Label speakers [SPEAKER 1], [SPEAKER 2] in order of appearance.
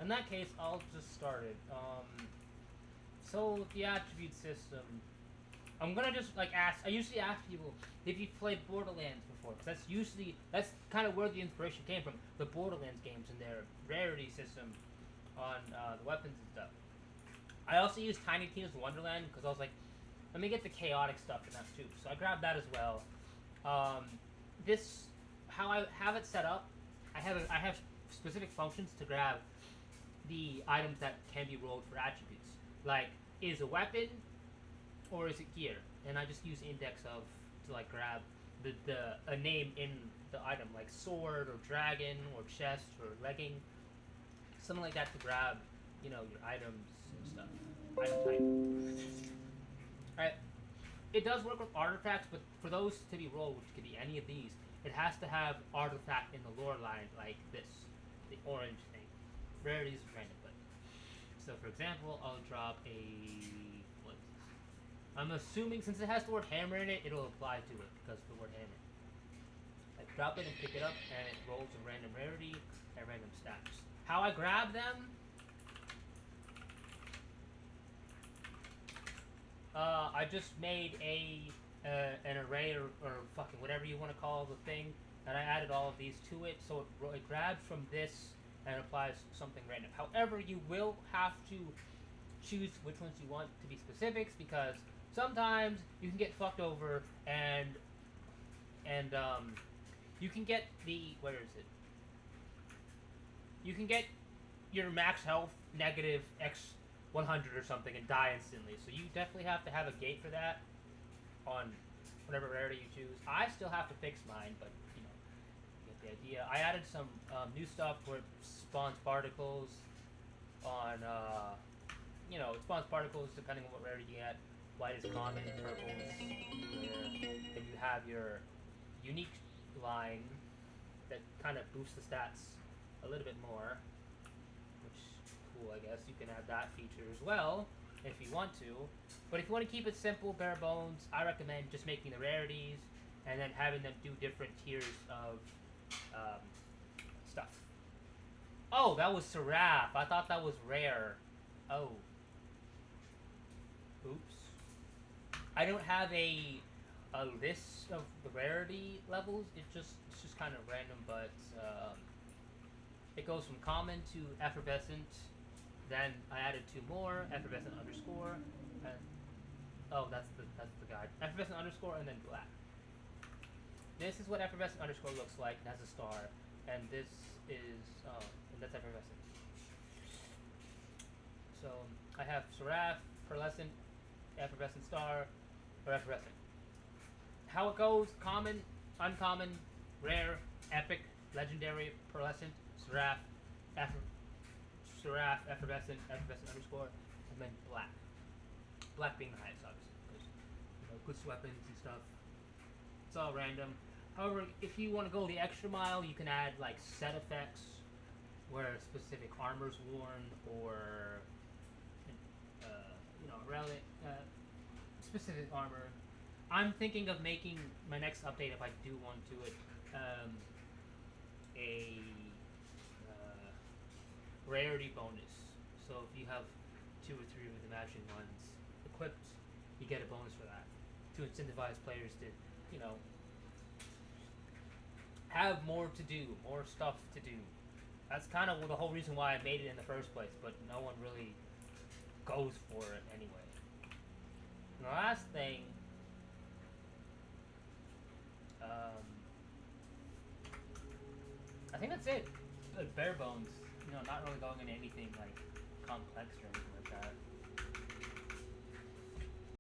[SPEAKER 1] In that case, I'll just start it. So the attribute system. I'm gonna just like ask. I usually ask people if you've played Borderlands before, because that's kind of where the inspiration came from. The Borderlands games and their rarity system on the weapons and stuff. I also used Tiny Tina's Wonderland because I was like, let me get the chaotic stuff in that too. So I grabbed that as well. Um, this how I have it set up. I have specific functions to grab the items that can be rolled for attributes. Like, is a weapon or is it gear? And I just use index of to like grab the a name in the item, like sword or dragon or chest or legging, something like that to grab, your items and stuff. Item type. Alright. It does work with artifacts, but for those to be rolled, which could be any of these, it has to have artifact in the lore line like this, the orange thing. Rarities is random, but so for example, I'll drop a what? I'm assuming since it has the word hammer in it, it'll apply to it because of the word hammer. I drop it and pick it up, and it rolls a random rarity and random stats. How I grab them? I just made an array or fucking whatever you want to call the thing, and I added all of these to it, so it grabs from this and applies something random. However, you will have to choose which ones you want to be specifics because sometimes you can get fucked over and you can get where is it? You can get your max health negative X 100 or something and die instantly. So you definitely have to have a gate for that on whatever rarity you choose. I still have to fix mine, but you get the idea. I added some new stuff where it spawns particles on, it spawns particles depending on what rarity you get. White is common, purple is rare. Then you have your unique line that kind of boosts the stats a little bit more, which is cool, I guess. You can add that feature as well if you want to. But if you want to keep it simple, bare bones, I recommend just making the rarities and then having them do different tiers of stuff. Oh, that was Seraph. I thought that was rare. Oh. Oops. I don't have a list of the rarity levels. It's just kind of random, but it goes from common to effervescent. Then I added two more, effervescent underscore, and that's the guide. Effervescent underscore and then black. This is what effervescent underscore looks like. It has a star, and this is and that's effervescent. So I have Seraph, pearlescent, effervescent star, or effervescent. How it goes: common, uncommon, rare, epic, legendary, pearlescent, Seraph, Seraph, effervescent, effervescent underscore, and then black. Black being the highest, obviously, because good weapons and stuff. It's all random. However, if you want to go the extra mile, you can add like set effects, where specific armor's worn, or relic, specific armor. I'm thinking of making my next update, if I do want to it, a rarity bonus. So if you have 2 or 3 of the matching ones equipped, you get a bonus for that to incentivize players to, have more to do, more stuff to do. That's kind of the whole reason why I made it in the first place, but no one really goes for it anyway. And the last thing, I think that's it. Bare bones. Not really going into anything like complex or anything like that.